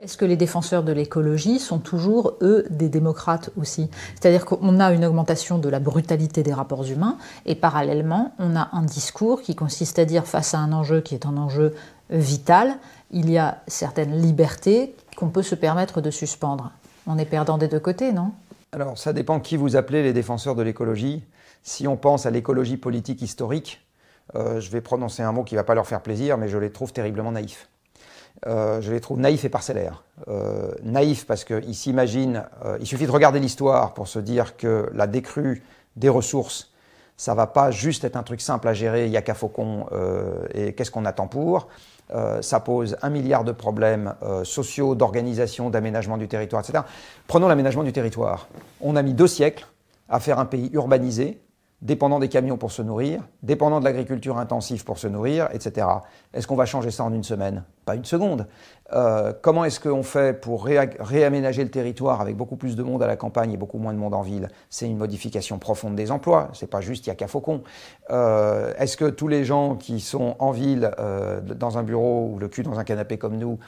Est-ce que les défenseurs de l'écologie sont toujours, eux, des démocrates aussi? C'est-à-dire qu'on a une augmentation de la brutalité des rapports humains et parallèlement, on a un discours qui consiste à dire face à un enjeu qui est un enjeu vital, il y a certaines libertés qu'on peut se permettre de suspendre. On est perdant des deux côtés, non? Alors, ça dépend qui vous appelez les défenseurs de l'écologie. Si on pense à l'écologie politique historique, je vais prononcer un mot qui ne va pas leur faire plaisir, mais je les trouve terriblement naïfs. Je les trouve naïfs et parcellaires. Naïfs parce qu'ils s'imaginent, il suffit de regarder l'histoire pour se dire que la décrue des ressources, ça va pas juste être un truc simple à gérer, il n'y a qu'à faucon et qu'est-ce qu'on attend pour. Ça pose 1 milliard de problèmes sociaux, d'organisation, d'aménagement du territoire, etc. Prenons l'aménagement du territoire. On a mis 2 siècles à faire un pays urbanisé, dépendant des camions pour se nourrir, dépendant de l'agriculture intensive pour se nourrir, etc. Est-ce qu'on va changer ça en une semaine? Pas une seconde. Comment est-ce qu'on fait pour réaménager le territoire avec beaucoup plus de monde à la campagne et beaucoup moins de monde en ville? C'est une modification profonde des emplois, c'est pas juste il y a qu'à faucon. Est-ce que tous les gens qui sont en ville, dans un bureau ou le cul dans un canapé comme nous,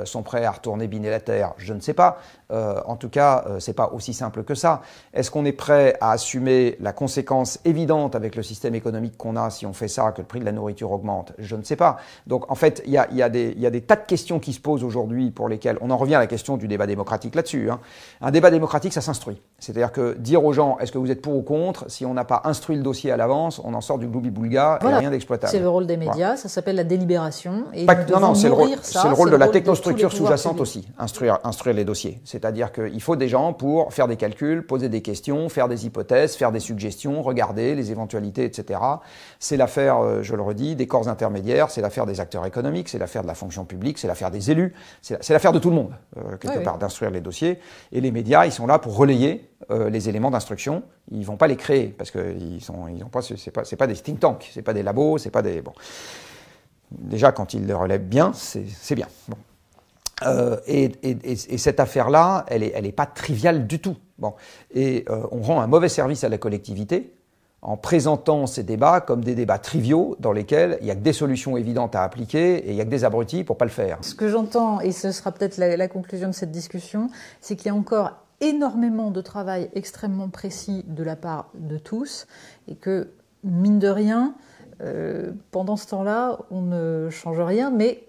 sont prêts à retourner biner la terre? Je ne sais pas. En tout cas, c'est pas aussi simple que ça. Est-ce qu'on est prêt à assumer la conséquence évidente avec le système économique qu'on a si on fait ça, que le prix de la nourriture augmente? Je ne sais pas. Donc en fait, il y a des tas de questions qui se posent aujourd'hui pour lesquelles on en revient à la question du débat démocratique là-dessus. Hein. Un débat démocratique, ça s'instruit. C'est-à-dire que dire aux gens est-ce que vous êtes pour ou contre, si on n'a pas instruit le dossier à l'avance, on en sort du gloubi-boulga et rien d'exploitable. C'est le rôle des médias, voilà. Ça s'appelle la délibération. Et non, c'est le rôle de la technostructure sous-jacente aussi, instruire les dossiers. C'est-à-dire qu'il faut des gens pour faire des calculs, poser des questions, faire des hypothèses, faire des suggestions, regarder les éventualités, etc. C'est l'affaire, je le redis, des corps intermédiaires, c'est l'affaire des acteurs économiques, c'est l'affaire de la fonction publique, c'est l'affaire des élus, c'est l'affaire de tout le monde, quelque part, d'instruire les dossiers. Et les médias, ils sont là pour relayer les éléments d'instruction. Ils ne vont pas les créer, parce que c'est pas des think tanks, c'est pas des labos, c'est pas des... Bon. Déjà, quand ils le relèvent bien, c'est bien. Bon. Et cette affaire-là, elle est pas triviale du tout. Bon. Et on rend un mauvais service à la collectivité en présentant ces débats comme des débats triviaux dans lesquels il n'y a que des solutions évidentes à appliquer et il n'y a que des abrutis pour ne pas le faire. Ce que j'entends, et ce sera peut-être la conclusion de cette discussion, c'est qu'il y a encore énormément de travail extrêmement précis de la part de tous et que, mine de rien, pendant ce temps-là, on ne change rien, mais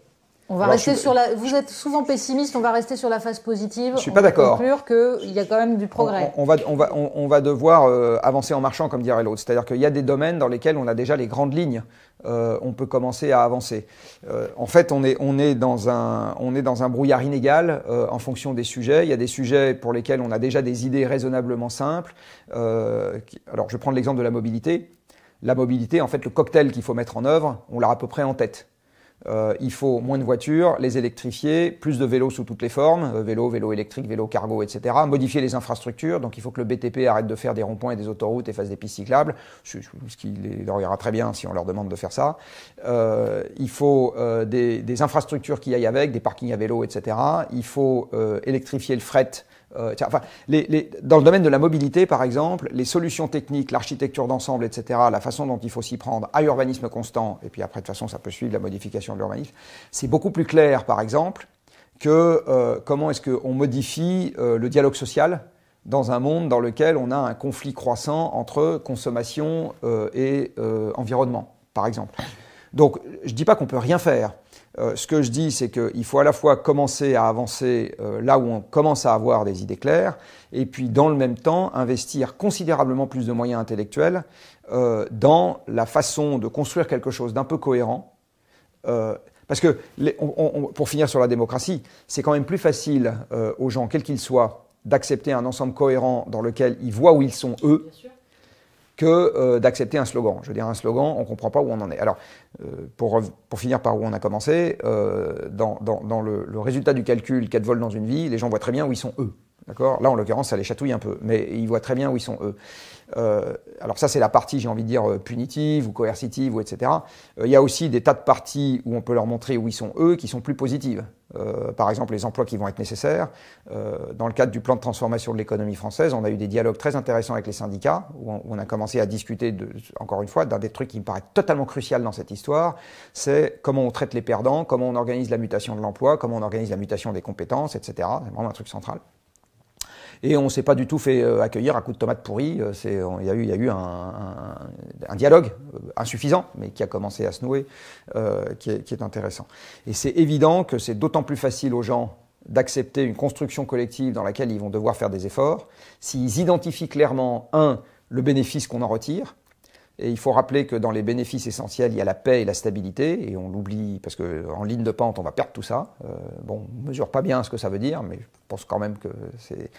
on va rester sur la... Vous êtes souvent pessimiste, on va rester sur la phase positive. Je suis pas d'accord. On va conclure qu'il y a quand même du progrès. On va devoir avancer en marchant, comme dirait l'autre. C'est-à-dire qu'il y a des domaines dans lesquels on a déjà les grandes lignes. On peut commencer à avancer. En fait, on est dans un brouillard inégal en fonction des sujets. Il y a des sujets pour lesquels on a déjà des idées raisonnablement simples. Alors, je vais prendre l'exemple de la mobilité. La mobilité, en fait, le cocktail qu'il faut mettre en œuvre, on l'a à peu près en tête. Il faut moins de voitures, les électrifier, plus de vélos sous toutes les formes, vélo électrique, vélo cargo, etc. Modifier les infrastructures, donc il faut que le BTP arrête de faire des ronds-points et des autoroutes et fasse des pistes cyclables, ce qui leur ira très bien si on leur demande de faire ça. Il faut des infrastructures qui aillent avec, des parkings à vélo, etc. Il faut électrifier le fret. Dans le domaine de la mobilité, par exemple, les solutions techniques, l'architecture d'ensemble, etc., la façon dont il faut s'y prendre à urbanisme constant, et puis après, de toute façon, ça peut suivre la modification de l'urbanisme, c'est beaucoup plus clair, par exemple, que comment est-ce qu'on modifie le dialogue social dans un monde dans lequel on a un conflit croissant entre consommation et environnement, par exemple. Donc, je ne dis pas qu'on ne peut rien faire. Ce que je dis, c'est qu'il faut à la fois commencer à avancer là où on commence à avoir des idées claires, et puis dans le même temps, investir considérablement plus de moyens intellectuels dans la façon de construire quelque chose d'un peu cohérent. Parce que, pour finir sur la démocratie, c'est quand même plus facile aux gens, quels qu'ils soient, d'accepter un ensemble cohérent dans lequel ils voient où ils sont eux, que d'accepter un slogan. Je veux dire, un slogan, on ne comprend pas où on en est. Alors, pour finir par où on a commencé, dans le résultat du calcul, 4 vols dans une vie, les gens voient très bien où ils sont eux. D'accord ? Là, en l'occurrence, ça les chatouille un peu, mais ils voient très bien où ils sont eux. Alors ça, c'est la partie, j'ai envie de dire, punitive ou coercitive, ou etc. Il y a aussi des tas de parties où on peut leur montrer où ils sont eux, qui sont plus positives. Par exemple, les emplois qui vont être nécessaires. Dans le cadre du plan de transformation de l'économie française, on a eu des dialogues très intéressants avec les syndicats, où on a commencé à discuter, encore une fois, d'un des trucs qui me paraît totalement crucial dans cette histoire, c'est comment on traite les perdants, comment on organise la mutation de l'emploi, comment on organise la mutation des compétences, etc. C'est vraiment un truc central. Et on ne s'est pas du tout fait accueillir à coups de tomates pourries. Il y a eu un dialogue insuffisant, mais qui a commencé à se nouer, qui est intéressant. Et c'est évident que c'est d'autant plus facile aux gens d'accepter une construction collective dans laquelle ils vont devoir faire des efforts, s'ils identifient clairement, le bénéfice qu'on en retire. Et il faut rappeler que dans les bénéfices essentiels, il y a la paix et la stabilité, et on l'oublie parce qu'en ligne de pente, on va perdre tout ça. On ne mesure pas bien ce que ça veut dire, mais je pense quand même que c'est...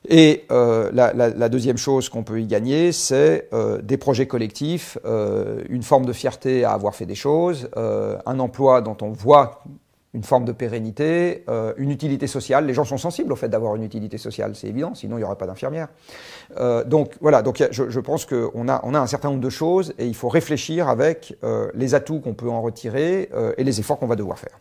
Et la deuxième chose qu'on peut y gagner, c'est des projets collectifs, une forme de fierté à avoir fait des choses, un emploi dont on voit une forme de pérennité, une utilité sociale. Les gens sont sensibles au fait d'avoir une utilité sociale, c'est évident, sinon il n'y aurait pas d'infirmières. Donc voilà, donc je pense qu'on a un certain nombre de choses et il faut réfléchir avec les atouts qu'on peut en retirer et les efforts qu'on va devoir faire.